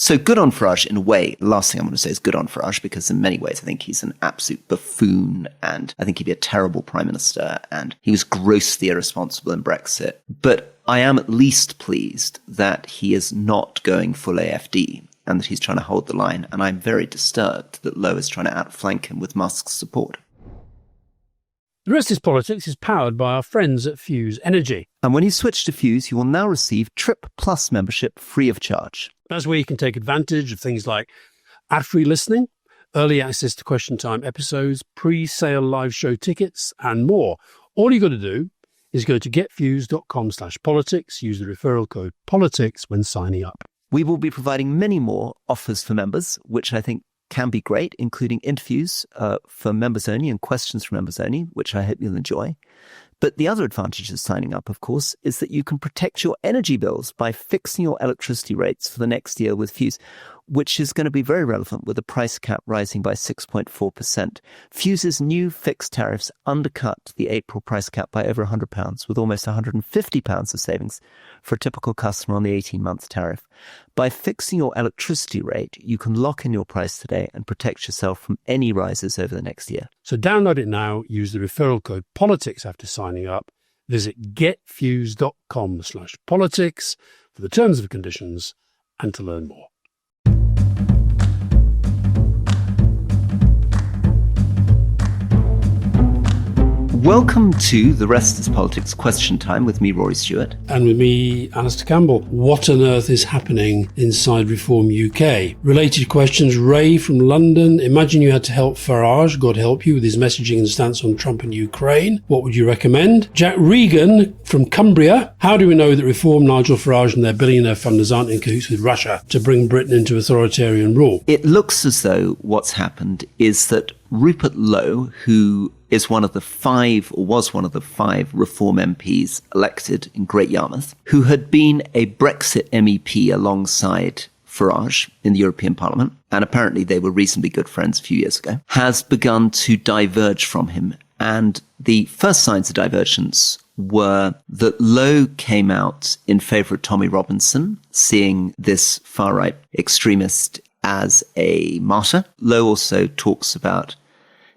So good on Farage in a way. The last thing I'm going to say is good on Farage, because in many ways I think he's an absolute buffoon, and I think he'd be a terrible prime minister, and he was grossly irresponsible in Brexit. But I am at least pleased that he is not going full AFD and that he's trying to hold the line. And I'm very disturbed that Lowe is trying to outflank him with Musk's support. The Rest is Politics is powered by our friends at Fuse Energy. And when you switch to Fuse, you will now receive Trip Plus membership free of charge. That's where you can take advantage of things like ad-free listening, early access to Question Time episodes, pre-sale live show tickets, and more. All you got to do is go to getfuse.com/politics, use the referral code politics when signing up. We will be providing many more offers for members, which I think can be great, including interviews for members only and questions for members only, which I hope you'll enjoy. But the other advantage of signing up, of course, is that you can protect your energy bills by fixing your electricity rates for the next year with Fuse, which is going to be very relevant with the price cap rising by 6.4%. Fuse's new fixed tariffs undercut the April price cap by over £100, with almost £150 of savings for a typical customer on the 18-month tariff. By fixing your electricity rate, you can lock in your price today and protect yourself from any rises over the next year. So download it now, use the referral code politics after signing up. Visit getfuse.com/politics for the terms and conditions and to learn more. Welcome to The Rest is Politics Question Time with me, Rory Stewart. And with me, Alastair Campbell. What on earth is happening inside Reform UK? Related questions. Ray from London. Imagine you had to help Farage, God help you, with his messaging and stance on Trump and Ukraine. What would you recommend? Jack Regan from Cumbria. How do we know that Reform, Nigel Farage and their billionaire funders aren't in cahoots with Russia to bring Britain into authoritarian rule? It looks as though what's happened is that Rupert Lowe, who is was one of the five Reform MPs elected in Great Yarmouth, who had been a Brexit MEP alongside Farage in the European Parliament, and apparently they were reasonably good friends a few years ago, has begun to diverge from him. And the first signs of divergence were that Lowe came out in favour of Tommy Robinson, seeing this far-right extremist as a martyr. Lowe also talks about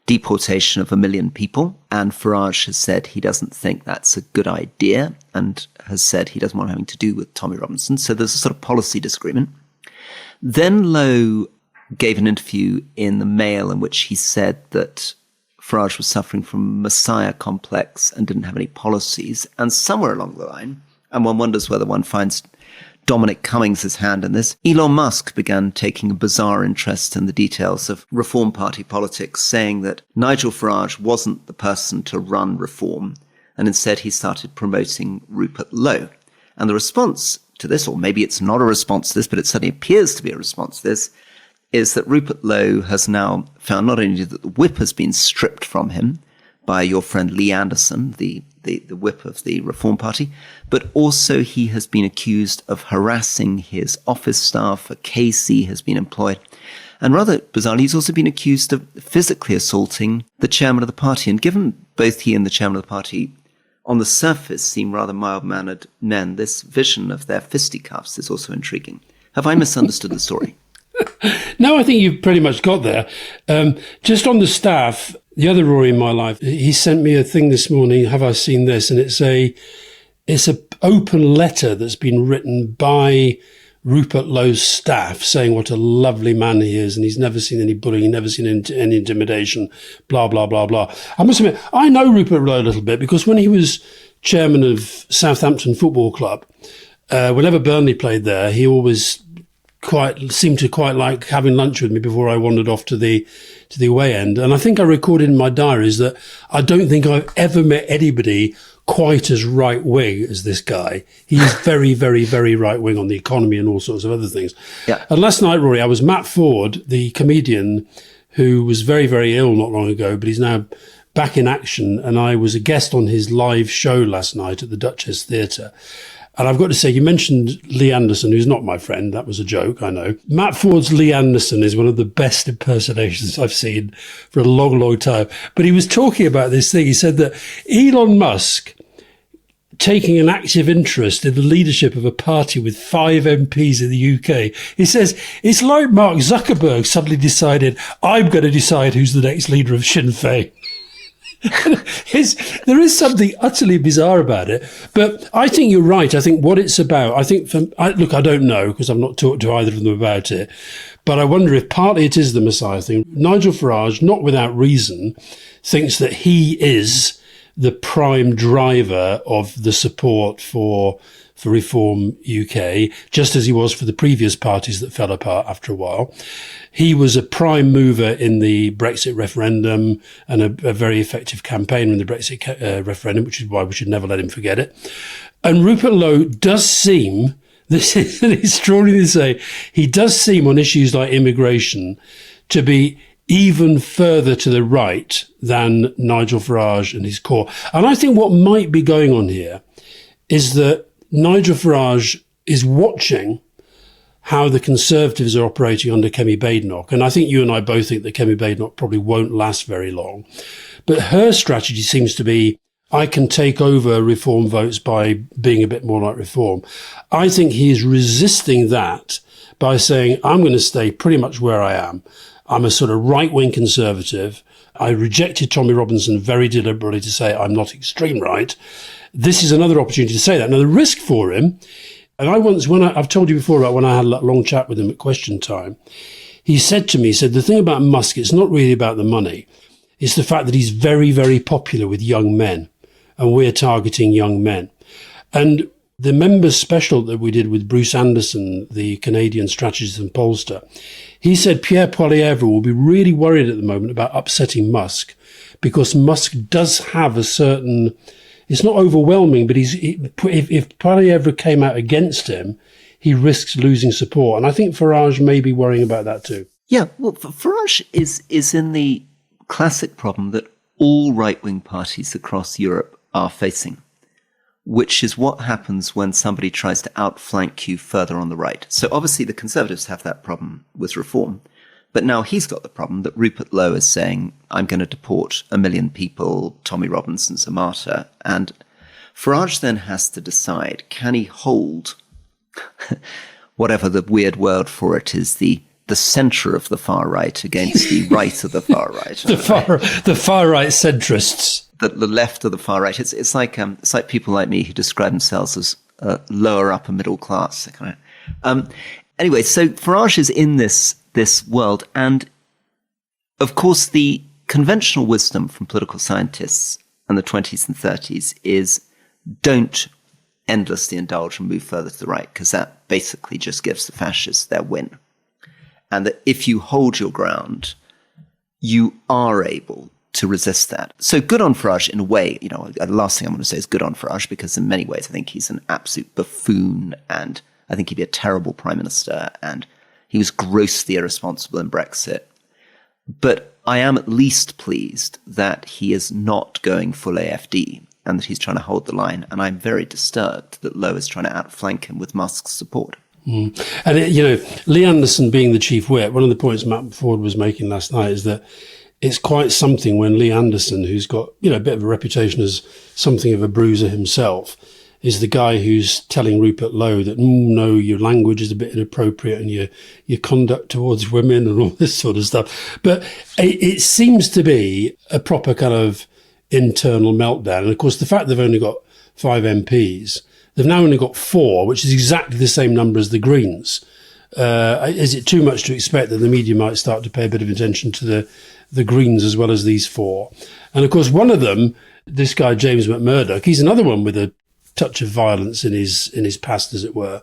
deportation of 1 million people, and Farage has said he doesn't think that's a good idea and has said he doesn't want anything to do with Tommy Robinson. So there's a sort of policy disagreement. Then Lowe gave an interview in the Mail in which he said that Farage was suffering from Messiah complex and didn't have any policies. And somewhere along the line, and one wonders whether one finds Dominic Cummings' hand in this, Elon Musk began taking a bizarre interest in the details of Reform Party politics, saying that Nigel Farage wasn't the person to run Reform, and instead he started promoting Rupert Lowe. And the response to this, or maybe it's not a response to this, but it certainly appears to be a response to this, is that Rupert Lowe has now found not only that the whip has been stripped from him by your friend Lee Anderson, the whip of the Reform Party, but also he has been accused of harassing his office staff. A KC has been employed. And rather bizarrely, he's also been accused of physically assaulting the chairman of the party. And given both he and the chairman of the party on the surface seem rather mild-mannered men, this vision of their fisticuffs is also intriguing. Have I misunderstood the story? No, I think you've pretty much got there. Just on the staff, the other Rory in my life, he sent me a thing this morning, have I seen this? And it's a open letter that's been written by Rupert Lowe's staff saying what a lovely man he is, and he's never seen any bullying, never seen any intimidation, blah, blah, blah, blah. I must admit, I know Rupert Lowe a little bit because when he was chairman of Southampton Football Club, whenever Burnley played there, he always seemed to quite like having lunch with me before I wandered off to the away end. And I think I recorded in my diaries that I don't think I've ever met anybody quite as right-wing as this guy. He's very, very, very right-wing on the economy and all sorts of other things. Yeah. And last night, Rory, I was Matt Ford, the comedian who was very, very ill not long ago, but he's now back in action. And I was a guest on his live show last night at the Duchess Theatre. And I've got to say, you mentioned Lee Anderson, who's not my friend. That was a joke, I know. Matt Ford's Lee Anderson is one of the best impersonations I've seen for a long, long time. But he was talking about this thing. He said that Elon Musk taking an active interest in the leadership of a party with 5 MPs in the UK. He says, it's like Mark Zuckerberg suddenly decided, I'm going to decide who's the next leader of Sinn Féin. There is something utterly bizarre about it. But I think you're right. I think what it's about, I don't know, because I've not talked to either of them about it. But I wonder if partly it is the Messiah thing. Nigel Farage, not without reason, thinks that he is the prime driver of the support for Reform UK, just as he was for the previous parties that fell apart after a while. He was a prime mover in the Brexit referendum and a very effective campaigner in the Brexit referendum, which is why we should never let him forget it. And Rupert Lowe does seem, this is extraordinary to say, he does seem on issues like immigration to be even further to the right than Nigel Farage and his core. And I think what might be going on here is that Nigel Farage is watching how the Conservatives are operating under Kemi Badenoch. And I think you and I both think that Kemi Badenoch probably won't last very long. But her strategy seems to be, I can take over Reform votes by being a bit more like Reform. I think he is resisting that by saying, I'm going to stay pretty much where I am. I'm a sort of right-wing Conservative. I rejected Tommy Robinson very deliberately to say I'm not extreme right. This is another opportunity to say that. Now, the risk for him, and I've told you before about when I had a long chat with him at Question Time, he said to me, the thing about Musk, it's not really about the money. It's the fact that he's very, very popular with young men, and we're targeting young men. And the members special that we did with Bruce Anderson, the Canadian strategist and pollster, he said Pierre Poilievre will be really worried at the moment about upsetting Musk, because Musk does have a certain, it's not overwhelming, but if Poilievre came out against him, he risks losing support. And I think Farage may be worrying about that too. Yeah, well, Farage is in the classic problem that all right-wing parties across Europe are facing, which is what happens when somebody tries to outflank you further on the right. So obviously the Conservatives have that problem with Reform, but now he's got the problem that Rupert Lowe is saying, I'm going to deport 1 million people, Tommy Robinson's a martyr, and Farage then has to decide, can he hold whatever the weird word for it is, the centre of the far right against the right of the far right. the far right centrists. The left of the far right. It's like people like me who describe themselves as lower upper middle class. Anyway, so Farage is in this world, and of course the conventional wisdom from political scientists in the 20s and 30s is don't endlessly indulge and move further to the right, because that basically just gives the fascists their win. And that if you hold your ground, you are able to resist that. So good on Farage in a way. The last thing I'm going to say is good on Farage, because in many ways I think he's an absolute buffoon, and I think he'd be a terrible prime minister, and he was grossly irresponsible in Brexit. But I am at least pleased that he is not going full AFD and that he's trying to hold the line. And I'm very disturbed that Lowe is trying to outflank him with Musk's support. And, Lee Anderson being the chief whip, one of the points Matt Ford was making last night is that it's quite something when Lee Anderson, who's got, a bit of a reputation as something of a bruiser himself, is the guy who's telling Rupert Lowe that, no, your language is a bit inappropriate and your conduct towards women and all this sort of stuff. But it seems to be a proper kind of internal meltdown. And of course, the fact they've only got 5 MPs, they've now only got 4, which is exactly the same number as the Greens. Is it too much to expect that the media might start to pay a bit of attention to the Greens as well as these 4? And of course, one of them, this guy, James McMurdoch, he's another one with a touch of violence in his past, as it were.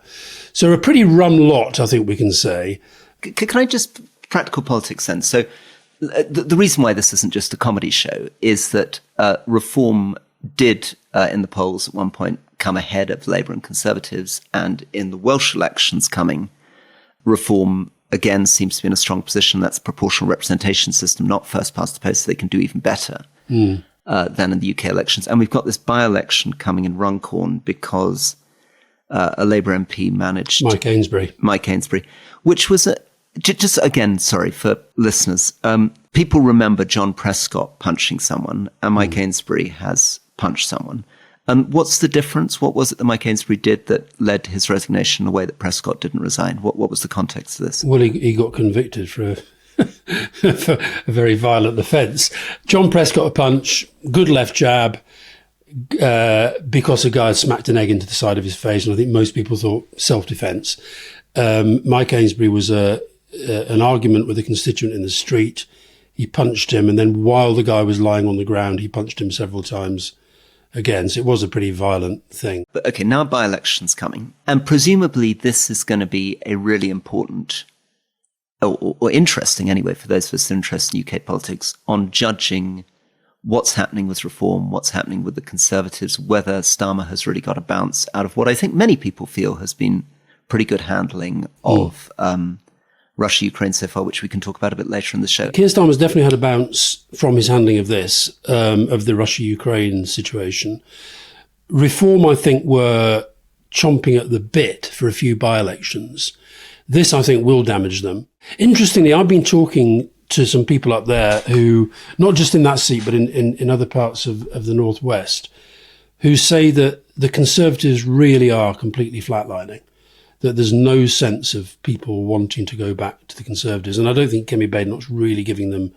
So a pretty rum lot, I think we can say. Can I just, practical politics then? So the reason why this isn't just a comedy show is that Reform did, in the polls at one point, come ahead of Labour and Conservatives, and in the Welsh elections coming, Reform again seems to be in a strong position. That's a proportional representation system, not first past the post, so they can do even better than in the UK elections. And we've got this by-election coming in Runcorn because a Labour MP managed... Mike Ainsbury, which was just again, sorry for listeners, people remember John Prescott punching someone, and Mike Ainsbury has punched someone. And what's the difference? What was it that Mike Ainsbury did that led to his resignation in a way that Prescott didn't resign? What was the context of this? Well, he got convicted for for a very violent offence. John Prescott a punch, good left jab, because a guy had smacked an egg into the side of his face, and I think most people thought self-defence. Mike Ainsbury was an argument with a constituent in the street. He punched him, and then while the guy was lying on the ground, he punched him several times again. So it was a pretty violent thing. But okay, now by-election's coming, and presumably this is going to be a really important, or interesting anyway, for those of us interested in UK politics, on judging what's happening with reform, what's happening with the Conservatives, whether Starmer has really got a bounce out of what I think many people feel has been pretty good handling of Russia-Ukraine so far, which we can talk about a bit later in the show. Keir Starmer's definitely had a bounce from his handling of this, of the Russia-Ukraine situation. Reform, I think, were chomping at the bit for a few by-elections. This, I think, will damage them. Interestingly, I've been talking to some people up there who, not just in that seat, but in other parts of the Northwest, who say that the Conservatives really are completely flatlining, that there's no sense of people wanting to go back to the Conservatives. And I don't think Kemi Badenoch's really giving them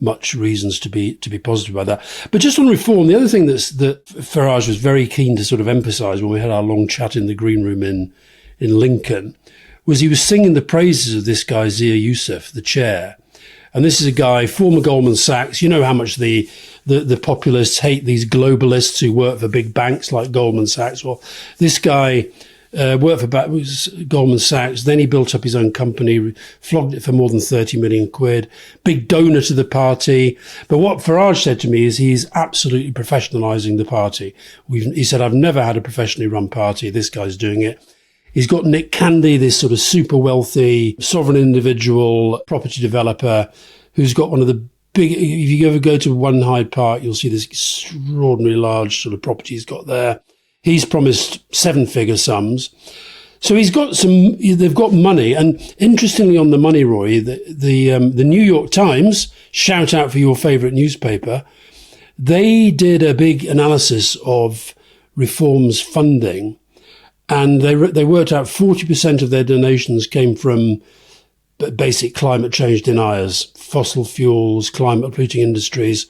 much reasons to be positive about that. But just on reform, the other thing that Farage was very keen to sort of emphasise when we had our long chat in the green room in Lincoln was he was singing the praises of this guy, Zia Youssef, the chair. And this is a guy, former Goldman Sachs. You know how much the populists hate these globalists who work for big banks like Goldman Sachs. Well, this guy worked for Goldman Sachs. Then he built up his own company, flogged it for more than 30 million quid. Big donor to the party. But what Farage said to me is he's absolutely professionalising the party. He said, I've never had a professionally run party. This guy's doing it. He's got Nick Candy, this sort of super wealthy, sovereign individual, property developer, who's got one of the big, if you ever go to One Hyde Park, you'll see this extraordinarily large sort of property he's got there. He's promised 7-figure sums. So they've got money. And interestingly on the money, Roy, the New York Times, shout out for your favourite newspaper, they did a big analysis of Reform's funding. And they worked out 40% of their donations came from basic climate change deniers, fossil fuels, climate polluting industries.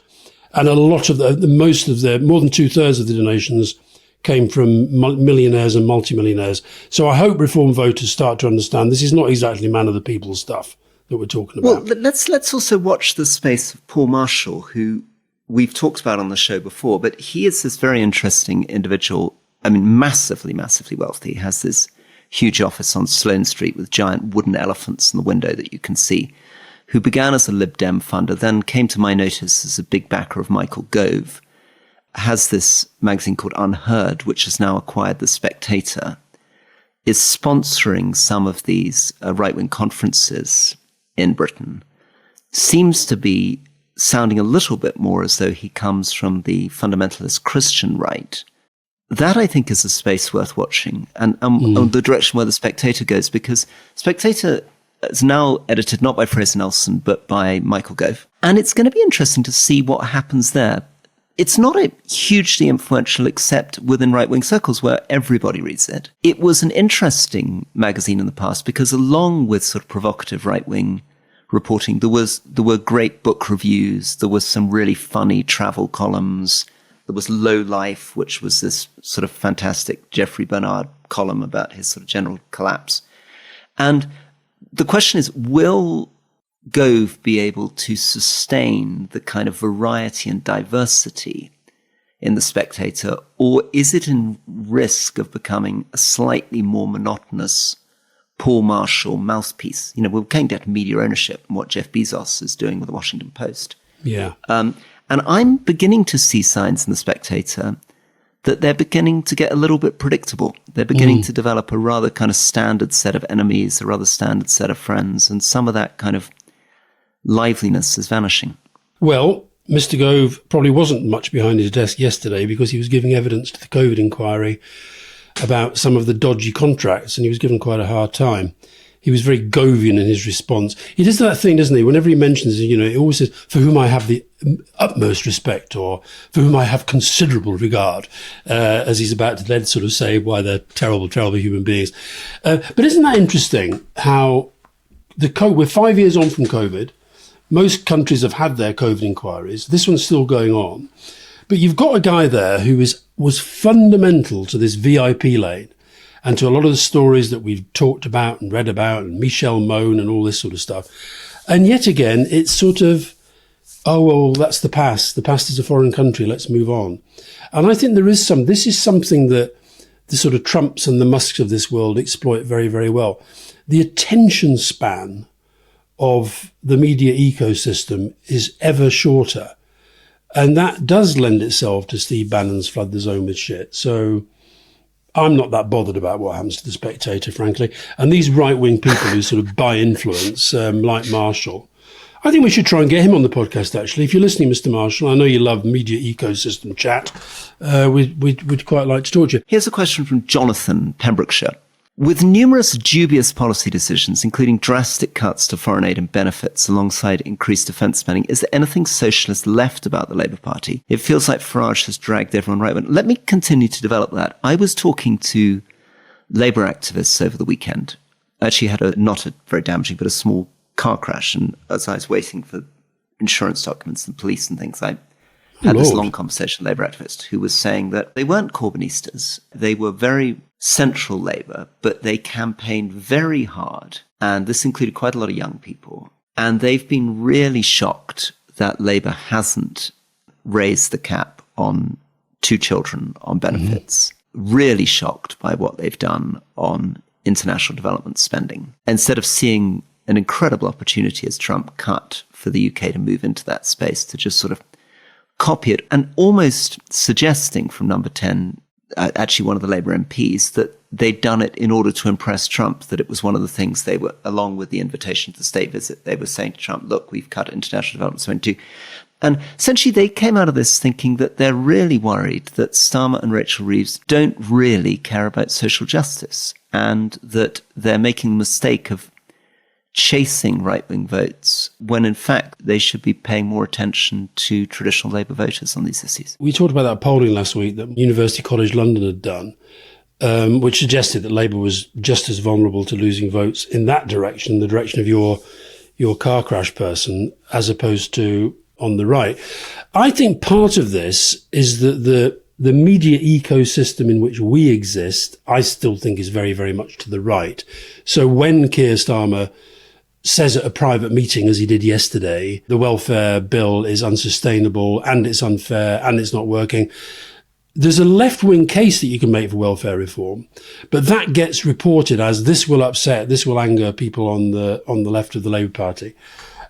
And a lot of more than 2/3 of the donations came from millionaires and multimillionaires. So I hope reform voters start to understand this is not exactly man of the people stuff that we're talking about. Well, let's also watch the space of Paul Marshall, who we've talked about on the show before, but he is this very interesting individual. I mean, massively, massively wealthy. He has this huge office on Sloane Street with giant wooden elephants in the window that you can see, who began as a Lib Dem funder, then came to my notice as a big backer of Michael Gove, has this magazine called Unheard, which has now acquired The Spectator, is sponsoring some of these right-wing conferences in Britain, seems to be sounding a little bit more as though he comes from the fundamentalist Christian right. That, I think, is a space worth watching, and the direction where The Spectator goes, because Spectator is now edited not by Fraser Nelson, but by Michael Gove. And it's going to be interesting to see what happens there. It's not a hugely influential except within right-wing circles where everybody reads it. It was an interesting magazine in the past because along with sort of provocative right-wing reporting, there were great book reviews, there was some really funny travel columns. There was Low Life, which was this sort of fantastic Jeffrey Bernard column about his sort of general collapse. And the question is, will Gove be able to sustain the kind of variety and diversity in The Spectator, or is it in risk of becoming a slightly more monotonous Paul Marshall mouthpiece? You know, we're going to get media ownership and what Jeff Bezos is doing with the Washington Post. Yeah. And I'm beginning to see signs in The Spectator that they're beginning to get a little bit predictable. They're beginning to develop a rather kind of standard set of enemies, a rather standard set of friends, and some of that kind of liveliness is vanishing. Well, Mr. Gove probably wasn't much behind his desk yesterday because he was giving evidence to the COVID inquiry about some of the dodgy contracts, and he was given quite a hard time. he was very Govian in his response. He does that thing, doesn't he? Whenever he mentions, he always says, for whom I have the utmost respect, or for whom I have considerable regard, as he's about to then sort of say why they're terrible, terrible human beings. But isn't that interesting how we're 5 years on from COVID. Most countries have had their COVID inquiries. This one's still going on. But you've got a guy there who was fundamental to this VIP lane and to a lot of the stories that we've talked about and read about, and Michel Moan and all this sort of stuff. And yet again, it's sort of, oh, well, that's the past. The past is a foreign country. Let's move on. And I think this is something that the sort of Trumps and the Musks of this world exploit very, very well. The attention span of the media ecosystem is ever shorter. And that does lend itself to Steve Bannon's flood the zone with shit. So I'm not that bothered about what happens to The Spectator, frankly. And these right-wing people who sort of buy influence, like Marshall, I think we should try and get him on the podcast, actually. If you're listening, Mr. Marshall, I know you love media ecosystem chat. We'd quite like to talk to you. Here's a question from Jonathan, Pembrokeshire. With numerous dubious policy decisions, including drastic cuts to foreign aid and benefits alongside increased defence spending, is there anything socialist left about the Labour Party? It feels like Farage has dragged everyone right. But let me continue to develop that. I was talking to Labour activists over the weekend. I actually had not a very damaging, but a small car crash. And as I was waiting for insurance documents and police and things, I had this long conversation with a Labour activist who was saying that they weren't Corbynistas. They were very central Labour, but they campaigned very hard. And this included quite a lot of young people. And they've been really shocked that Labour hasn't raised the cap on 2 children on benefits. Really shocked by what they've done on international development spending. Instead of seeing an incredible opportunity as Trump cut for the UK to move into that space, to just sort of copy it, and almost suggesting from number 10, actually one of the Labour MPs, that they'd done it in order to impress Trump, that it was one of the things they were, along with the invitation to the state visit, they were saying to Trump, look, we've cut international development spending too. And essentially they came out of this thinking that they're really worried that Starmer and Rachel Reeves don't really care about social justice, and that they're making the mistake of chasing right-wing votes when in fact they should be paying more attention to traditional Labour voters on these issues. We talked about that polling last week that University College London had done, which suggested that Labour was just as vulnerable to losing votes in that direction, the direction of your car crash person, as opposed to on the right. I think part of this is that the media ecosystem in which we exist, I still think is very, very much to the right. So when Keir Starmer says at a private meeting, as he did yesterday, the welfare bill is unsustainable and it's unfair and it's not working, there's a left-wing case that you can make for welfare reform, but that gets reported as this will anger people on the left of the Labour Party.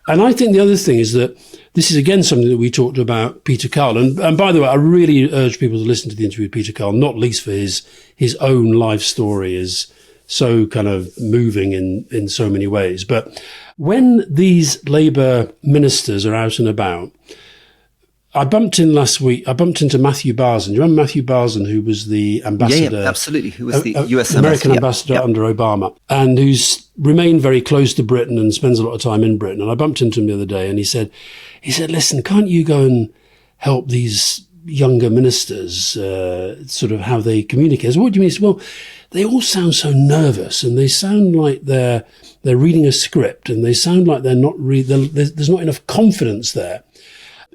And I think the other thing is that this is, again, something that we talked about Peter Carl. And by the way, I really urge people to listen to the interview with Peter Carl, not least for his own life story is so kind of moving in so many ways. But when these Labour ministers are out and about, I bumped into Matthew Barson. Do you remember Matthew Barson, who was the ambassador? Yeah, absolutely. Who was the US American ambassador under Obama, and who's remained very close to Britain and spends a lot of time in Britain. And I bumped into him the other day, and he said, listen, can't you go and help these younger ministers, sort of how they communicate? I said, what do you mean? He said, well, they all sound so nervous, and they sound like they're reading a script, and they sound like they're not there's not enough confidence there.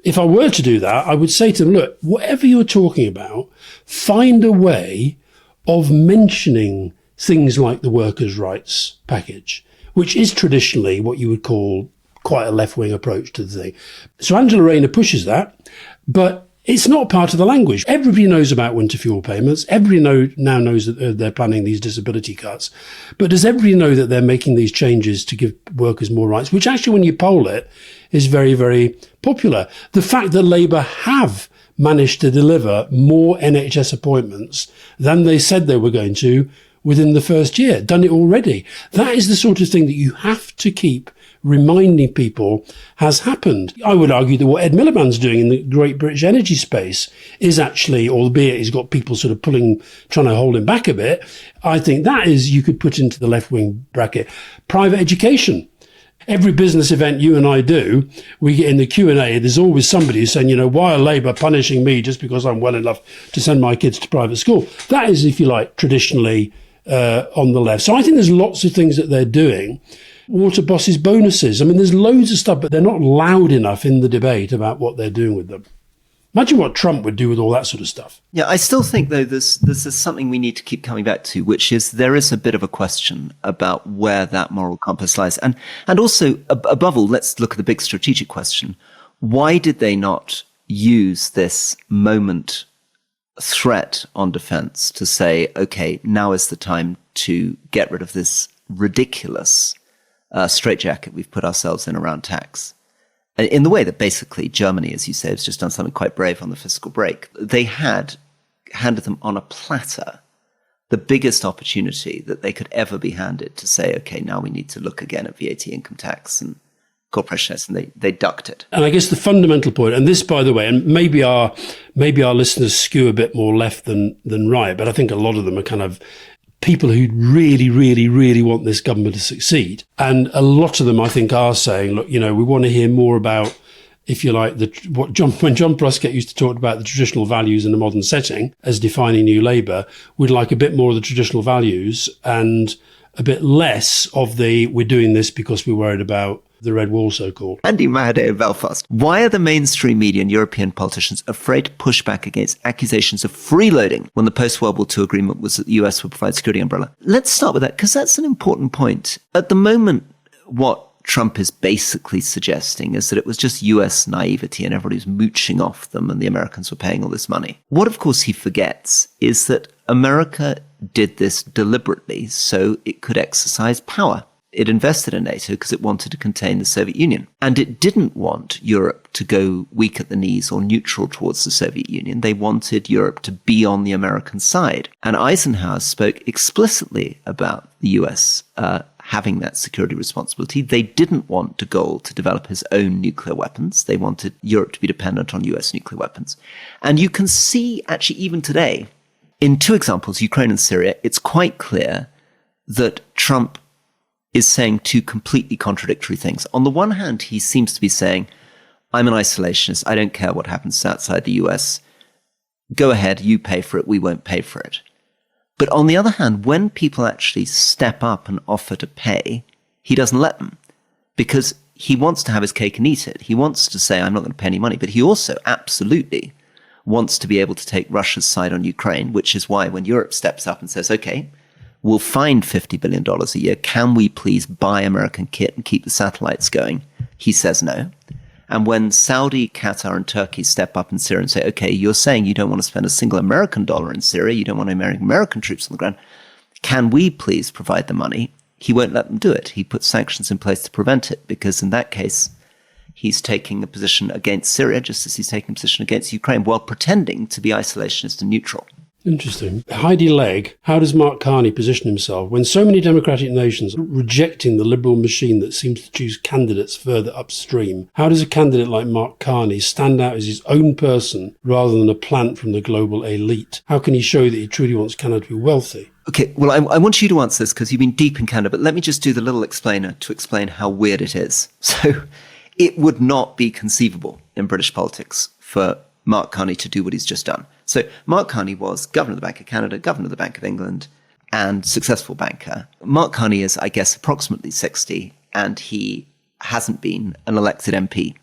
If I were to do that, I would say to them, look, whatever you're talking about, find a way of mentioning things like the workers' rights package, which is traditionally what you would call quite a left-wing approach to the thing. So Angela Rayner pushes that, but it's not part of the language. Everybody knows about winter fuel payments. Everybody now knows that they're planning these disability cuts. But does everybody know that they're making these changes to give workers more rights, which actually, when you poll it, is very, very popular. The fact that Labour have managed to deliver more NHS appointments than they said they were going to within the first year, done it already. That is the sort of thing that you have to keep reminding people has happened. I would argue that what Ed Miliband's doing in the great British energy space is actually, albeit he's got people sort of trying to hold him back a bit, I think that is, you could put into the left-wing bracket. Private education. Every business event you and I do, we get in the Q&A, there's always somebody who's saying, why are Labour punishing me just because I'm well enough to send my kids to private school? That is, if you like, traditionally on the left. So I think there's lots of things that they're doing. Water bosses bonuses. I mean, there's loads of stuff, but they're not loud enough in the debate about what they're doing with them. Imagine what Trump would do with all that sort of stuff. Yeah, I still think, though, this is something we need to keep coming back to, which is there is a bit of a question about where that moral compass lies. And also, above all, let's look at the big strategic question. Why did they not use this moment threat on defense to say, okay, now is the time to get rid of this ridiculous straitjacket we've put ourselves in around tax? In the way that basically Germany, as you say, has just done something quite brave on the fiscal break. They had handed them on a platter the biggest opportunity that they could ever be handed to say, okay, now we need to look again at VAT, income tax and corporation tax, and they ducked it. And I guess the fundamental point, and this, by the way, and maybe our listeners skew a bit more left than right, but I think a lot of them are kind of people who really, really, really want this government to succeed. And a lot of them, I think, are saying, look, we want to hear more about, if you like, when John Prescott used to talk about the traditional values in a modern setting as defining New Labour, we'd like a bit more of the traditional values and a bit less of we're doing this because we're worried about the Red Wall, so-called. Andy Mahaday in Belfast. Why are the mainstream media and European politicians afraid to push back against accusations of freeloading when the post-World War II agreement was that the US would provide security umbrella? Let's start with that, because that's an important point. At the moment, what Trump is basically suggesting is that it was just US naivety and everybody was mooching off them and the Americans were paying all this money. What, of course, he forgets is that America did this deliberately so it could exercise power. It invested in NATO because it wanted to contain the Soviet Union. And it didn't want Europe to go weak at the knees or neutral towards the Soviet Union. They wanted Europe to be on the American side. And Eisenhower spoke explicitly about the US having that security responsibility. They didn't want de Gaulle to develop his own nuclear weapons. They wanted Europe to be dependent on US nuclear weapons. And you can see, actually, even today, in two examples, Ukraine and Syria, it's quite clear that Trump is saying two completely contradictory things. On the one hand, he seems to be saying, I'm an isolationist. I don't care what happens outside the US. Go ahead, you pay for it. We won't pay for it. But on the other hand, when people actually step up and offer to pay, he doesn't let them because he wants to have his cake and eat it. He wants to say, I'm not going to pay any money. But he also absolutely wants to be able to take Russia's side on Ukraine, which is why when Europe steps up and says, okay, we'll find $50 billion a year. Can we please buy American kit and keep the satellites going? He says no. And when Saudi, Qatar, and Turkey step up in Syria and say, okay, you're saying you don't want to spend a single American dollar in Syria, you don't want American troops on the ground, can we please provide the money? He won't let them do it. He puts sanctions in place to prevent it, because in that case, he's taking a position against Syria, just as he's taking a position against Ukraine, while pretending to be isolationist and neutral. Interesting. Heidi Legg, how does Mark Carney position himself when so many democratic nations are rejecting the liberal machine that seems to choose candidates further upstream? How does a candidate like Mark Carney stand out as his own person rather than a plant from the global elite? How can he show that he truly wants Canada to be wealthy? Okay, well, I want you to answer this because you've been deep in Canada, but let me just do the little explainer to explain how weird it is. So it would not be conceivable in British politics for Mark Carney to do what he's just done. So Mark Carney was governor of the Bank of Canada, governor of the Bank of England, and successful banker. Mark Carney is, I guess, approximately 60, and he hasn't been an elected MP.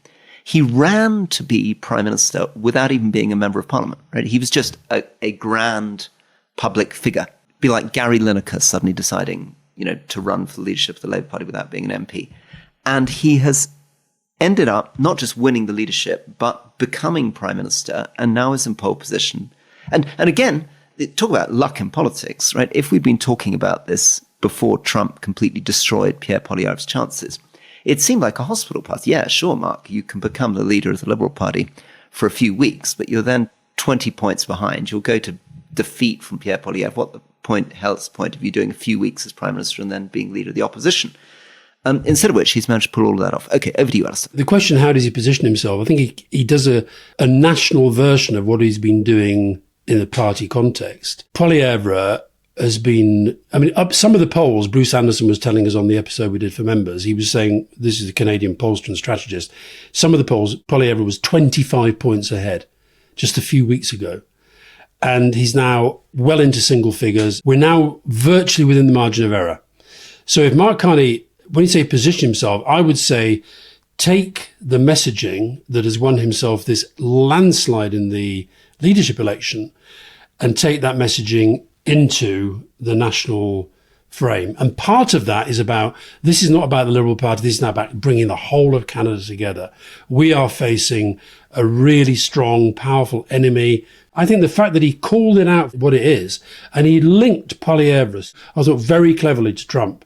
He ran to be prime minister without even being a member of parliament, right? He was just a grand public figure. It'd be like Gary Lineker suddenly deciding, to run for the leadership of the Labour Party without being an MP. And he has ended up not just winning the leadership, but becoming prime minister, and now is in pole position. And again, talk about luck in politics, right? If we'd been talking about this before Trump completely destroyed Pierre Poilievre's chances, it seemed like a hospital pass. Yeah, sure, Mark, you can become the leader of the Liberal Party for a few weeks, but you're then 20 points behind. You'll go to defeat from Pierre Poilievre. What the Health's point of view, doing a few weeks as Prime Minister and then being leader of the opposition. Instead of which, he's managed to pull all of that off. Okay, over to you, Alastair. The question, how does he position himself? I think he does a national version of what he's been doing in the party context. Poilievre has been, up some of the polls, Bruce Anderson was telling us on the episode we did for members, he was saying, this is a Canadian pollster and strategist, some of the polls, Poilievre was 25 points ahead just a few weeks ago. And he's now well into single figures. We're now virtually within the margin of error. So if Mark Carney, when you say position himself, I would say take the messaging that has won himself this landslide in the leadership election and take that messaging into the national frame. And part of that is about, this is not about the Liberal Party, this is now about bringing the whole of Canada together. We are facing a really strong, powerful enemy. I think the fact that he called it out for what it is, and he linked Poilievre, I thought very cleverly, to Trump.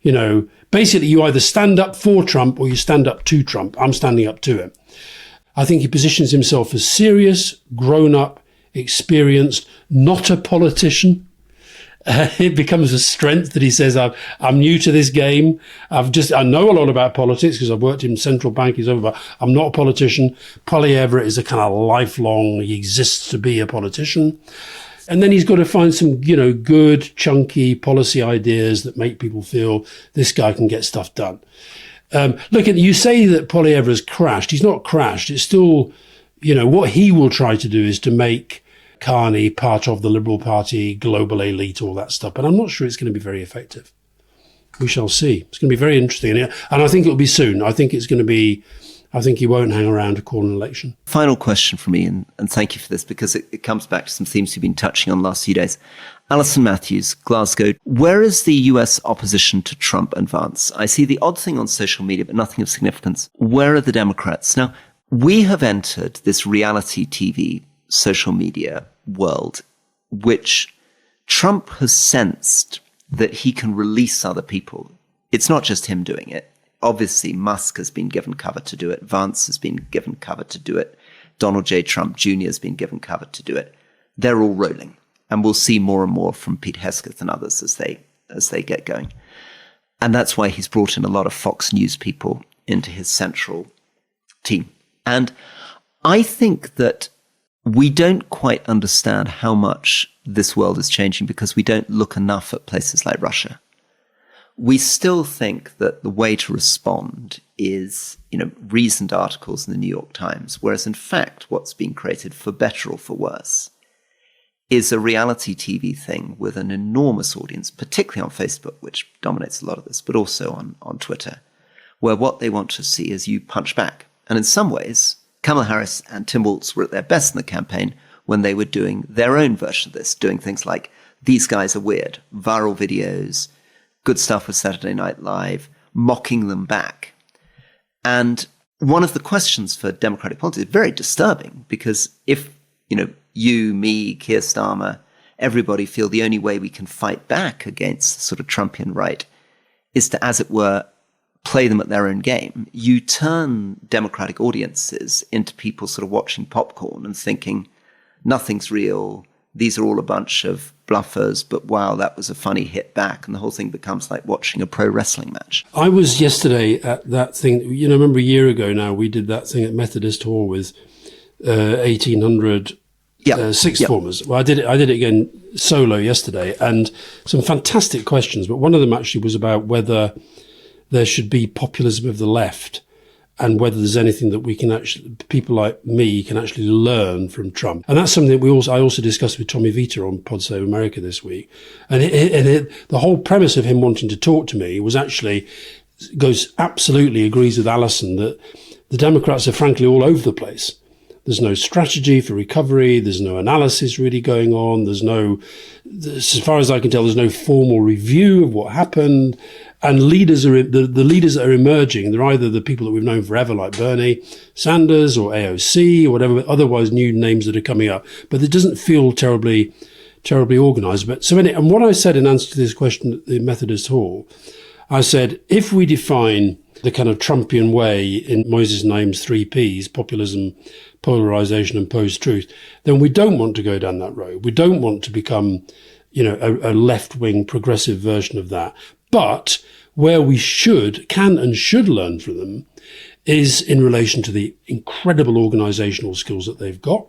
You know, basically you either stand up for Trump or you stand up to Trump. I'm standing up to him. I think he positions himself as serious, grown up, experienced, not a politician. It becomes a strength that he says, I'm new to this game. I know a lot about politics because I've worked in central banking, but I'm not a politician. Poilievre is a kind of lifelong, he exists to be a politician. And then he's got to find some, good, chunky policy ideas that make people feel this guy can get stuff done. Look, you say that Poilievre has crashed. He's not crashed. It's still, what he will try to do is to make Carney part of the Liberal Party, global elite, all that stuff. But I'm not sure it's going to be very effective. We shall see. It's going to be very interesting. And I think it'll be soon. I think he won't hang around to call an election. Final question from me, and thank you for this, because it comes back to some themes you've been touching on the last few days. Alison Matthews, Glasgow. Where is the US opposition to Trump and Vance? I see the odd thing on social media, but nothing of significance. Where are the Democrats? Now, we have entered this reality TV, social media world, which Trump has sensed that he can release other people. It's not just him doing it. Obviously, Musk has been given cover to do it. Vance has been given cover to do it. Donald J. Trump Jr. has been given cover to do it. They're all rolling. And we'll see more and more from Pete Hesketh and others as they get going. And that's why he's brought in a lot of Fox News people into his central team. And I think that we don't quite understand how much this world is changing because we don't look enough at places like Russia. We still think that the way to respond is, reasoned articles in the New York Times, whereas in fact what's being created, for better or for worse, is a reality TV thing with an enormous audience, particularly on Facebook, which dominates a lot of this, but also on Twitter, where what they want to see is you punch back. And in some ways, Kamala Harris and Tim Walz were at their best in the campaign when they were doing their own version of this, doing things like, these guys are weird, viral videos, good stuff with Saturday Night Live, mocking them back. And one of the questions for democratic politics is very disturbing, because if, you, me, Keir Starmer, everybody feel the only way we can fight back against the sort of Trumpian right is to, as it were, play them at their own game, you turn democratic audiences into people sort of watching popcorn and thinking, nothing's real, these are all a bunch of bluffers, but wow, that was a funny hit back. And the whole thing becomes like watching a pro wrestling match. I was yesterday at that thing, remember a year ago now, we did that thing at Methodist Hall with 1,800 sixth formers. Well, I did it again solo yesterday, and some fantastic questions, but one of them actually was about whether there should be populism of the left and whether there's anything that we can actually, people like me can actually learn from Trump. And that's something that I also discussed with Tommy Vita on Pod Save America this week. And the whole premise of him wanting to talk to me was actually absolutely agrees with Alison that the Democrats are frankly all over the place. There's no strategy for recovery. There's no analysis really going on. As far as I can tell, there's no formal review of what happened. And the leaders that are emerging, they're either the people that we've known forever, like Bernie Sanders or AOC or whatever, otherwise new names that are coming up. But it doesn't feel terribly organised. But and what I said in answer to this question at the Methodist Hall, I said, if we define the kind of Trumpian way in Moses Naim's 3 Ps, populism, polarization and post-truth, then we don't want to go down that road. We don't want to become, a left-wing progressive version of that. But where we can and should learn from them is in relation to the incredible organisational skills that they've got,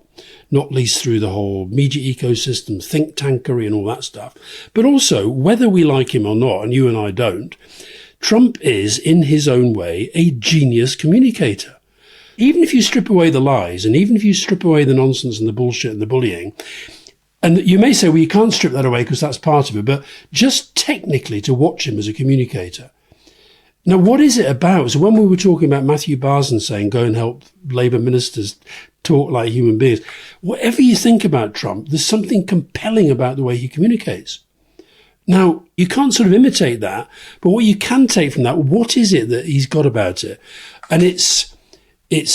not least through the whole media ecosystem, think tankery and all that stuff. But also, whether we like him or not, and you and I don't, Trump is, in his own way, a genius communicator. Even if you strip away the lies, and even if you strip away the nonsense and the bullshit and the bullying, and you may say, well, you can't strip that away because that's part of it, but just technically to watch him as a communicator. Now, what is it about? So when we were talking about Matthew Barson saying, go and help Labour ministers talk like human beings, whatever you think about Trump, there's something compelling about the way he communicates. Now, you can't sort of imitate that, but what you can take from that, what is it that he's got about it? And it's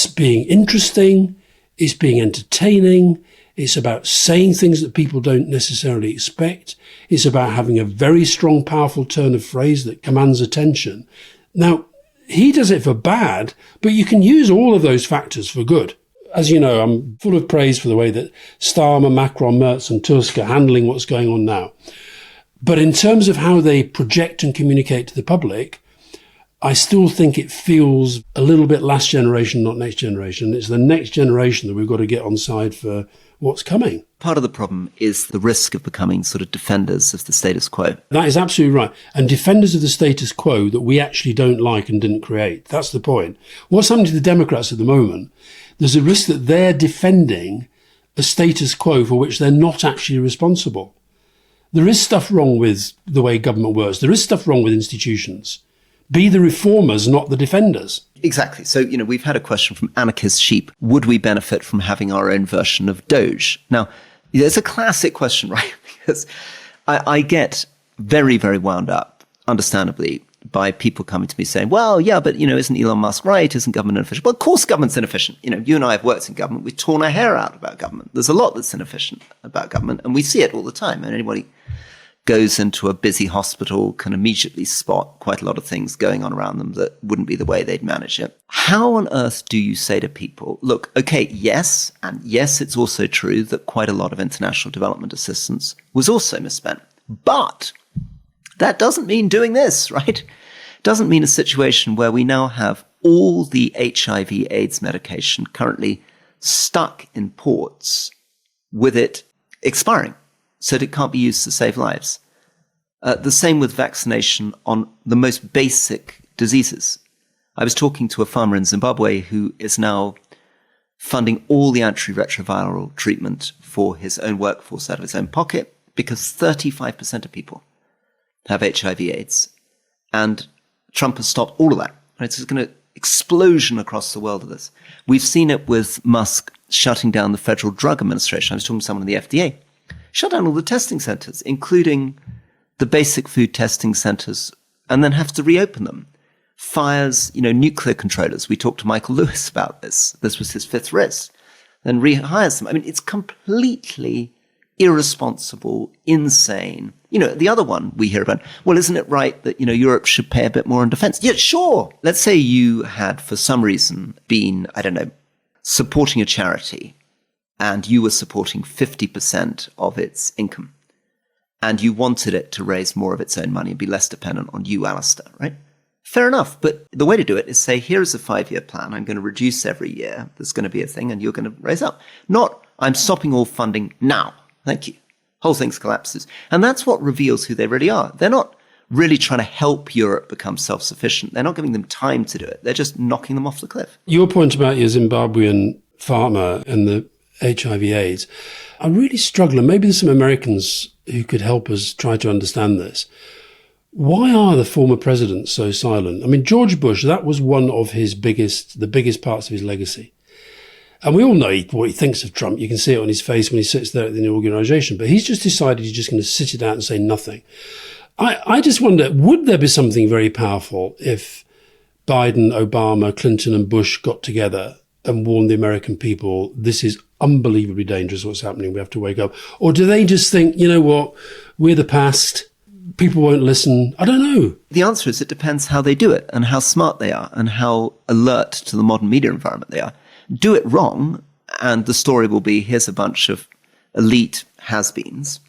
being interesting, it's being entertaining, it's about saying things that people don't necessarily expect, it's about having a very strong, powerful turn of phrase that commands attention. Now, he does it for bad, but you can use all of those factors for good. As you know, I'm full of praise for the way that Starmer, Macron, Merz and Tusk are handling what's going on now. But in terms of how they project and communicate to the public, I still think it feels a little bit last generation, not next generation. It's the next generation that we've got to get on side for what's coming. Part of the problem is the risk of becoming sort of defenders of the status quo. That is absolutely right. And defenders of the status quo that we actually don't like and didn't create. That's the point. What's happening to the Democrats at the moment, there's a risk that they're defending a status quo for which they're not actually responsible. There is stuff wrong with the way government works. There is stuff wrong with institutions. Be the reformers, not the defenders. Exactly. So, we've had a question from Anarchist Sheep. Would we benefit from having our own version of D.O.G.E? Now, it's a classic question, right? Because I get very, very wound up, understandably, by people coming to me saying, well, yeah, but, isn't Elon Musk right? Isn't government inefficient? Well, of course government's inefficient. You and I have worked in government. We've torn our hair out about government. There's a lot that's inefficient about government, and we see it all the time. And anybody goes into a busy hospital can immediately spot quite a lot of things going on around them that wouldn't be the way they'd manage it. How on earth do you say to people, look, okay, yes, and yes, it's also true that quite a lot of international development assistance was also misspent. But that doesn't mean doing this, right? It doesn't mean a situation where we now have all the HIV/AIDS medication currently stuck in ports with it expiring, so that it can't be used to save lives. The same with vaccination on the most basic diseases. I was talking to a farmer in Zimbabwe who is now funding all the antiretroviral treatment for his own workforce out of his own pocket because 35% of people have HIV/AIDS. And Trump has stopped all of that. Right? So it's going to explosion across the world of this. We've seen it with Musk shutting down the Federal Drug Administration. I was talking to someone in the FDA. Shut down all the testing centers, including the basic food testing centers, and then have to reopen them. Fires, nuclear controllers. We talked to Michael Lewis about this. This was his fifth risk. Then rehires them. I mean, it's completely irresponsible, insane. The other one we hear about, well, isn't it right that, Europe should pay a bit more on defense? Yeah, sure. Let's say you had, for some reason, been, supporting a charity, and you were supporting 50% of its income, and you wanted it to raise more of its own money and be less dependent on you, Alastair, right? Fair enough. But the way to do it is say, here's a 5-year plan. I'm going to reduce every year. There's going to be a thing, and you're going to raise up. Not, I'm stopping all funding now. Thank you. Whole thing collapses. And that's what reveals who they really are. They're not really trying to help Europe become self-sufficient. They're not giving them time to do it. They're just knocking them off the cliff. Your point about your Zimbabwean farmer and the HIV/AIDS, I really struggle, and maybe there's some Americans who could help us try to understand this. Why are the former presidents so silent? I mean, George Bush, that was one of the biggest parts of his legacy. And we all know what he thinks of Trump. You can see it on his face when he sits there at the inauguration. But he's just decided he's just going to sit it out and say nothing. I just wonder, would there be something very powerful if Biden, Obama, Clinton and Bush got together and warned the American people, this is unbelievably dangerous what's happening, we have to wake up? Or do they just think, you know what, we're the past, people won't listen? I don't know. The answer is it depends how they do it and how smart they are and how alert to the modern media environment they are. Do it wrong, and the story will be, here's a bunch of elite has-beens.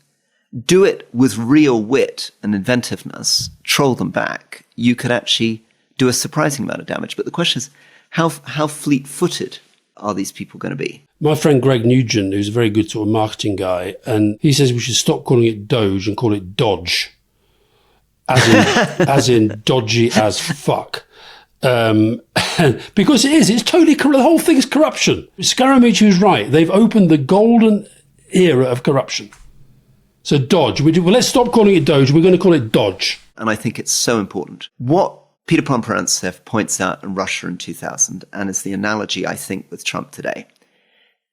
do it with real wit and inventiveness, troll them back, you could actually do a surprising amount of damage. But the question is, how fleet-footed are these people going to be? My friend Greg Nugent, who's a very good sort of marketing guy, and he says we should stop calling it Doge and call it Dodge, as in dodgy as fuck. Because it's totally corrupt. The whole thing is corruption. Scaramucci was right. They've opened the golden era of corruption. So Dodge. Let's stop calling it Doge. We're going to call it Dodge. And I think it's so important. What Peter Pomperantsev points out in Russia in 2000, and is the analogy, I think, with Trump today,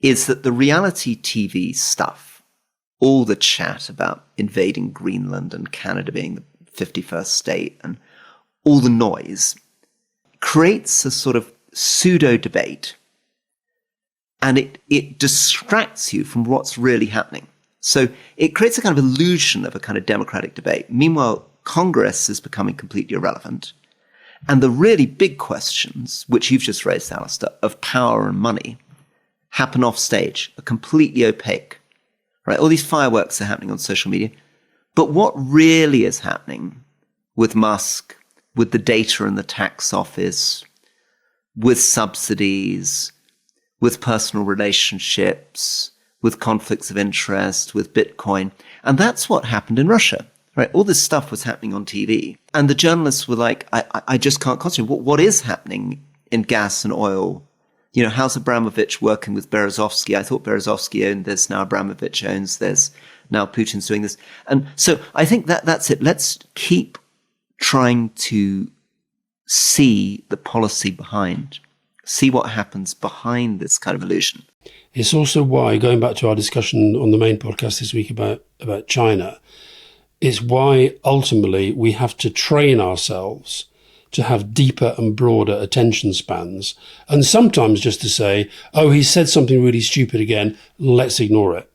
is that the reality TV stuff, all the chat about invading Greenland and Canada being the 51st state and all the noise, creates a sort of pseudo-debate, and it distracts you from what's really happening. So it creates a kind of illusion of a kind of democratic debate. Meanwhile, Congress is becoming completely irrelevant. And the really big questions, which you've just raised, Alastair, of power and money, happen off stage, are completely opaque. Right? All these fireworks are happening on social media. But what really is happening with Musk, with the data in the tax office, with subsidies, with personal relationships, with conflicts of interest, with Bitcoin. And that's what happened in Russia, right? All this stuff was happening on TV. And the journalists were like, I just can't concentrate. What is happening in gas and oil? You know, how's Abramovich working with Berezovsky? I thought Berezovsky owned this. Now Abramovich owns this. Now Putin's doing this. And so I think that's it. Let's keep trying to see the policy behind, see what happens behind this kind of illusion. It's also why, going back to our discussion on the main podcast this week about China, it's why ultimately we have to train ourselves to have deeper and broader attention spans. And sometimes just to say, oh, he said something really stupid again, let's ignore it.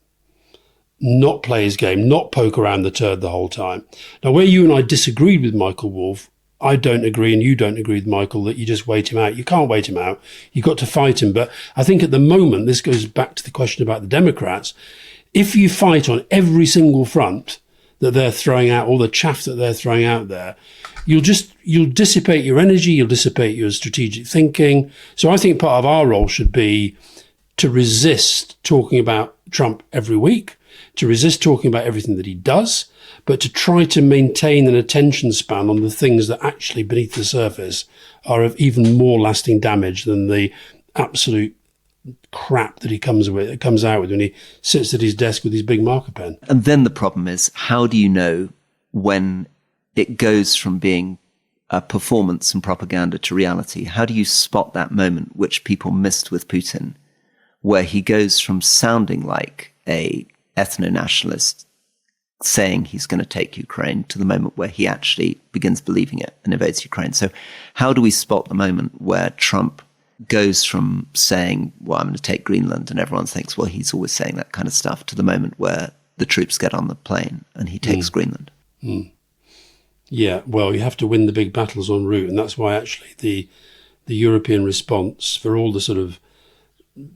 Not play his game, not poke around the turd the whole time. Now, where you and I disagreed with Michael Wolff, I don't agree, and you don't agree with Michael, that you just wait him out. You can't wait him out. You've got to fight him. But I think at the moment, this goes back to the question about the Democrats. If you fight on every single front that they're throwing out, all the chaff that they're throwing out there, you'll dissipate your energy, you'll dissipate your strategic thinking. So I think part of our role should be to resist talking about Trump every week, to resist talking about everything that he does, but to try to maintain an attention span on the things that actually beneath the surface are of even more lasting damage than the absolute crap that he comes out with when he sits at his desk with his big marker pen. And then the problem is, how do you know when it goes from being a performance and propaganda to reality? How do you spot that moment which people missed with Putin, where he goes from sounding like a ethno-nationalist saying he's going to take Ukraine to the moment where he actually begins believing it and invades Ukraine? So how do we spot the moment where Trump goes from saying, well, I'm going to take Greenland, and everyone thinks, well, he's always saying that kind of stuff, to the moment where the troops get on the plane and he takes Greenland? Yeah, well, you have to win the big battles en route, and that's why actually the European response, for all the sort of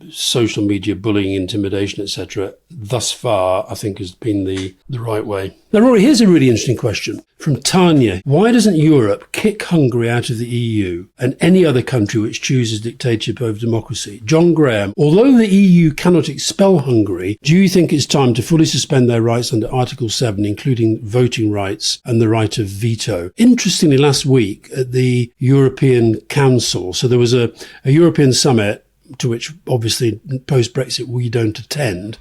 social media bullying, intimidation, etc., thus far, I think has been the right way. Now, Rory, here's a really interesting question from Tanya. Why doesn't Europe kick Hungary out of the EU and any other country which chooses dictatorship over democracy? John Graham, although the EU cannot expel Hungary, do you think it's time to fully suspend their rights under Article 7, including voting rights and the right of veto? Interestingly, last week at the European Council, so there was a European summit to which obviously post-Brexit we don't attend,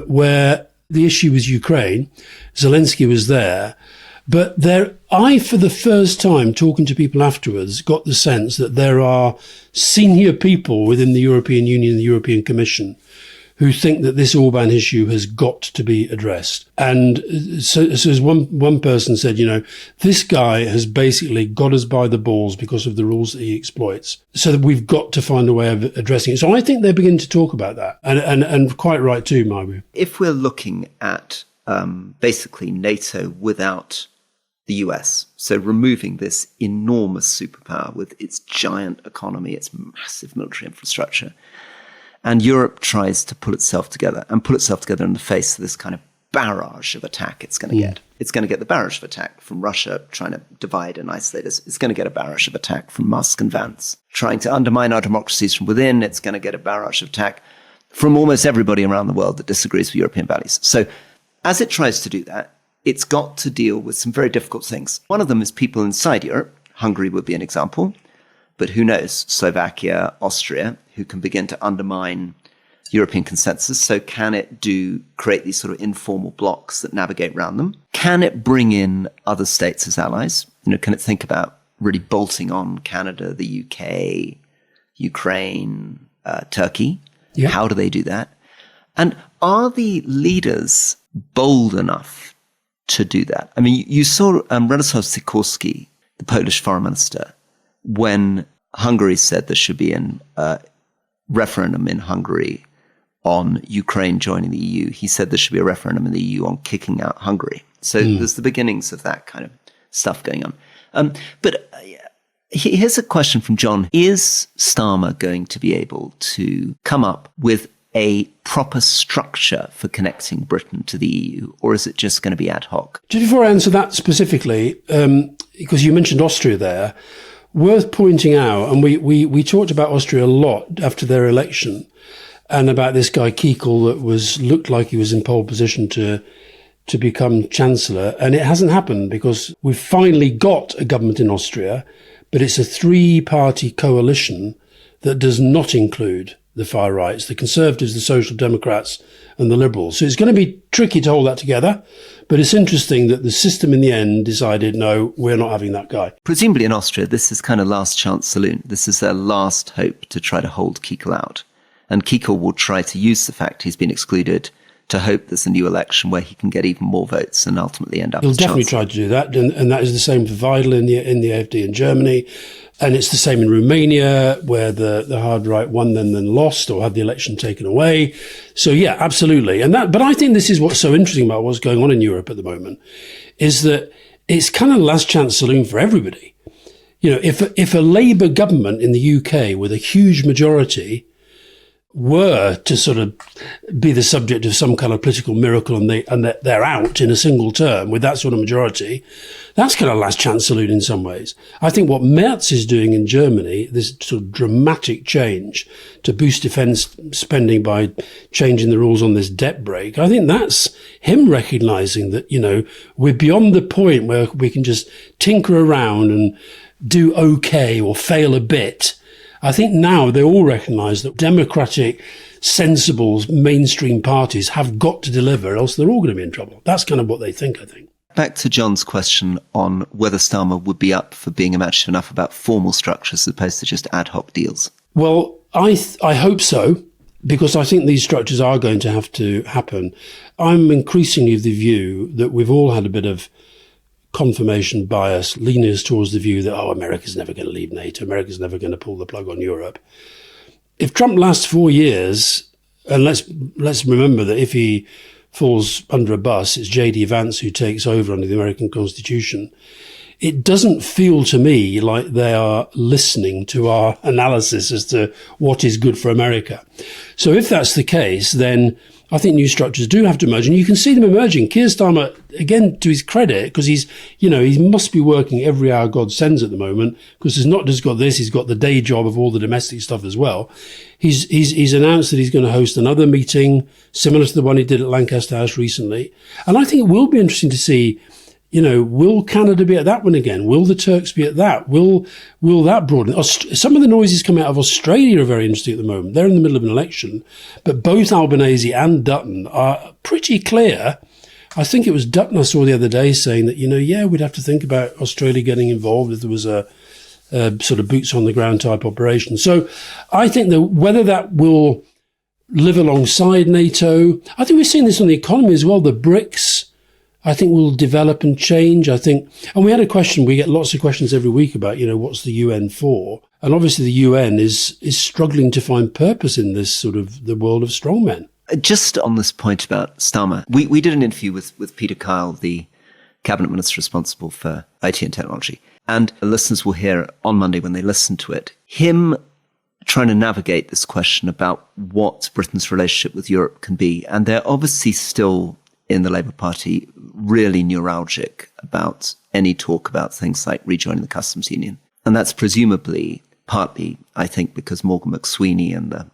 where the issue was Ukraine. Zelensky was there. But I, for the first time, talking to people afterwards, got the sense that there are senior people within the European Union and the European Commission who think that this Orban issue has got to be addressed. And so as one person said, this guy has basically got us by the balls because of the rules that he exploits. So that we've got to find a way of addressing it. So I think they're beginning to talk about that. And quite right too, Mabu. If we're looking at basically NATO without the US, so removing this enormous superpower with its giant economy, its massive military infrastructure, and Europe tries to pull itself together in the face of this kind of barrage of attack it's going to get. It's going to get the barrage of attack from Russia trying to divide and isolate us. It's going to get a barrage of attack from Musk and Vance trying to undermine our democracies from within. It's going to get a barrage of attack from almost everybody around the world that disagrees with European values. So as it tries to do that, it's got to deal with some very difficult things. One of them is people inside Europe. Hungary would be an example. But who knows, Slovakia, Austria, who can begin to undermine European consensus. So can it create these sort of informal blocks that navigate around them? Can it bring in other states as allies? Can it think about really bolting on Canada, the UK, Ukraine, Turkey? Yeah. How do they do that? And are the leaders bold enough to do that? I mean, you saw Radosław Sikorski, the Polish foreign minister, when Hungary said there should be a referendum in Hungary on Ukraine joining the EU. He said there should be a referendum in the EU on kicking out Hungary. So there's the beginnings of that kind of stuff going on. But here's a question from John. Is Starmer going to be able to come up with a proper structure for connecting Britain to the EU, or is it just going to be ad hoc? Just before I answer that specifically, because you mentioned Austria there, worth pointing out, and we talked about Austria a lot after their election, and about this guy Kikel that looked like he was in pole position to become chancellor, and it hasn't happened because we've finally got a government in Austria, but it's a three-party coalition that does not include the far rights, the Conservatives, the Social Democrats, and the Liberals. So it's going to be tricky to hold that together, but it's interesting that the system in the end decided, no, we're not having that guy. Presumably in Austria, this is kind of last chance saloon. This is their last hope to try to hold Kikel out. And Kikel will try to use the fact he's been excluded to hope there's a new election where he can get even more votes and ultimately end up He'll as definitely chancellor. try to do that, and that is the same for Weidel in the AfD in Germany, and it's the same in Romania, where the hard right won, then lost, or had the election taken away. So yeah, absolutely, but I think this is what's so interesting about what's going on in Europe at the moment, is that it's kind of last chance saloon for everybody. If a Labour government in the UK with a huge majority were to sort of be the subject of some kind of political miracle and they're out in a single term with that sort of majority, that's kind of last chance saloon in some ways. I think what Merz is doing in Germany, this sort of dramatic change to boost defence spending by changing the rules on this debt brake, I think that's him recognising that, we're beyond the point where we can just tinker around and do okay or fail a bit. I think now they all recognise that democratic, sensible, mainstream parties have got to deliver, else they're all going to be in trouble. That's kind of what they think, I think. Back to John's question on whether Starmer would be up for being imaginative enough about formal structures as opposed to just ad hoc deals. Well, I hope so, because I think these structures are going to have to happen. I'm increasingly of the view that we've all had a bit of confirmation bias leaning us towards the view that, America's never going to leave NATO, America's never going to pull the plug on Europe. If Trump lasts 4 years, and let's remember that if he falls under a bus, it's J.D. Vance who takes over under the American Constitution, it doesn't feel to me like they are listening to our analysis as to what is good for America. So if that's the case, then I think new structures do have to emerge, and you can see them emerging. Keir Starmer, again, to his credit, because he must be working every hour God sends at the moment, because he's not just got this, he's got the day job of all the domestic stuff as well. He's announced that he's going to host another meeting similar to the one he did at Lancaster House recently. And I think it will be interesting to see, will Canada be at that one again? Will the Turks be at that? Will that broaden? Some of the noises coming out of Australia are very interesting at the moment. They're in the middle of an election, but both Albanese and Dutton are pretty clear. I think it was Dutton I saw the other day saying that, we'd have to think about Australia getting involved if there was a sort of boots on the ground type operation. So I think that whether that will live alongside NATO, I think we're seeing this on the economy as well. The BRICS, I think, will develop and change. I think, and we had a question, we get lots of questions every week about, what's the UN for? And obviously the UN is struggling to find purpose in this sort of the world of strongmen. Just on this point about Starmer, we did an interview with Peter Kyle, the cabinet minister responsible for IT and technology. And listeners will hear on Monday when they listen to it, him trying to navigate this question about what Britain's relationship with Europe can be. And they're obviously still in the Labour Party really neuralgic about any talk about things like rejoining the customs union. And that's presumably partly, I think, because Morgan McSweeney and the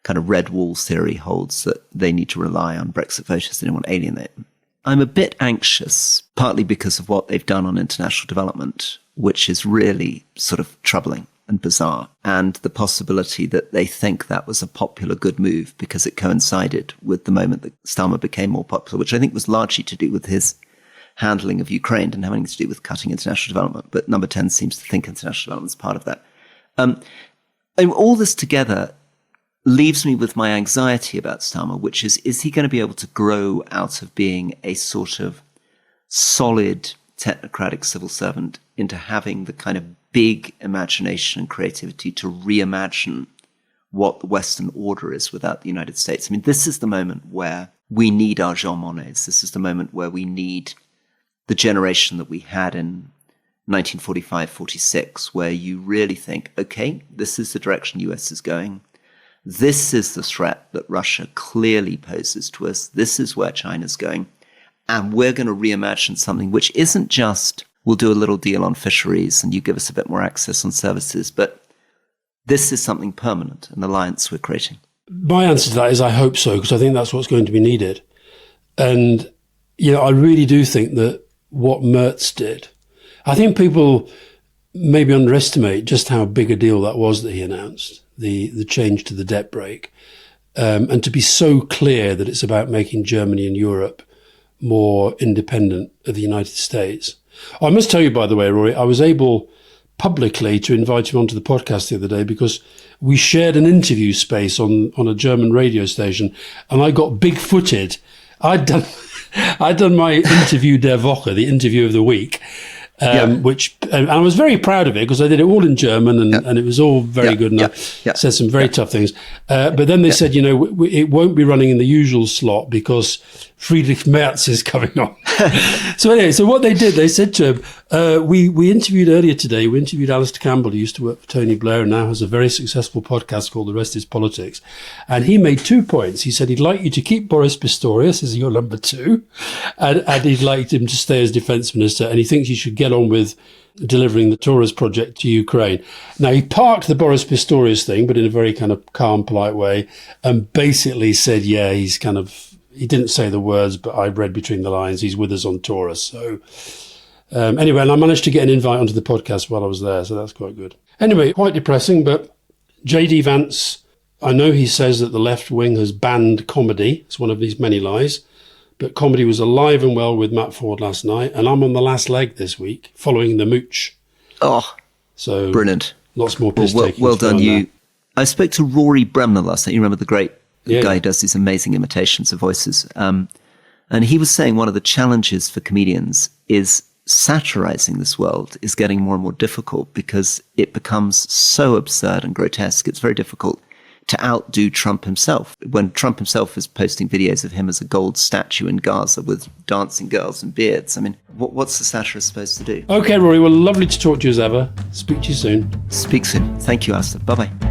kind of red walls theory holds that they need to rely on Brexit voters. They don't want to alienate them. I'm a bit anxious, partly because of what they've done on international development, which is really sort of troubling and bizarre, and the possibility that they think that was a popular good move because it coincided with the moment that Starmer became more popular, which I think was largely to do with his handling of Ukraine and having to do with cutting international development. But Number 10 seems to think international development is part of that. And all this together leaves me with my anxiety about Starmer, which is he going to be able to grow out of being a sort of solid technocratic civil servant into having the kind of big imagination and creativity to reimagine what the Western order is without the United States? I mean, this is the moment where we need our Jean Monnets. This is the moment where we need the generation that we had in 1945-46, where you really think, okay, this is the direction the US is going. This is the threat that Russia clearly poses to us. This is where China's going. And we're going to reimagine something which isn't just, we'll do a little deal on fisheries and you give us a bit more access on services, but this is something permanent, an alliance we're creating. My answer to that is I hope so, because I think that's what's going to be needed. And, I really do think that what Merz did, I think people maybe underestimate just how big a deal that was that he announced, the change to the debt brake, and to be so clear that it's about making Germany and Europe more independent of the United States. I must tell you, by the way, Rory, I was able publicly to invite him onto the podcast the other day because we shared an interview space on a German radio station, and I got big-footed. I'd done my interview der Woche, the interview of the week, which, and I was very proud of it because I did it all in German and it was all very good. And I said some very tough things. But then they said, it won't be running in the usual slot because Friedrich Merz is coming on. So anyway, so what they did, they said to him, we interviewed earlier today, we interviewed Alastair Campbell, who used to work for Tony Blair and now has a very successful podcast called The Rest is Politics. And he made 2 points. He said he'd like you to keep Boris Pistorius as your number 2, and he'd like him to stay as defence minister, and he thinks you should get on with delivering the Torres project to Ukraine. Now, he parked the Boris Pistorius thing, but in a very kind of calm, polite way, and basically said, he's kind of, he didn't say the words, but I read between the lines, he's with us on Taurus. So anyway, and I managed to get an invite onto the podcast while I was there, so that's quite good. Anyway, quite depressing, but J.D. Vance, I know he says that the left wing has banned comedy. It's one of these many lies. But comedy was alive and well with Matt Ford last night, and I'm on the last leg this week, following the mooch. Oh, so brilliant! Lots more piss taking. Well done, you. I spoke to Rory Bremner last night. You remember the great guy who does these amazing imitations of voices, and he was saying one of the challenges for comedians is satirizing this world is getting more and more difficult because it becomes so absurd and grotesque. It's very difficult to outdo Trump himself. When Trump himself is posting videos of him as a gold statue in Gaza with dancing girls and beards, I mean, what's the satirist supposed to do? Okay, Rory, well, lovely to talk to you as ever. Speak to you soon. Speak soon. Thank you, Alastair. Bye-bye.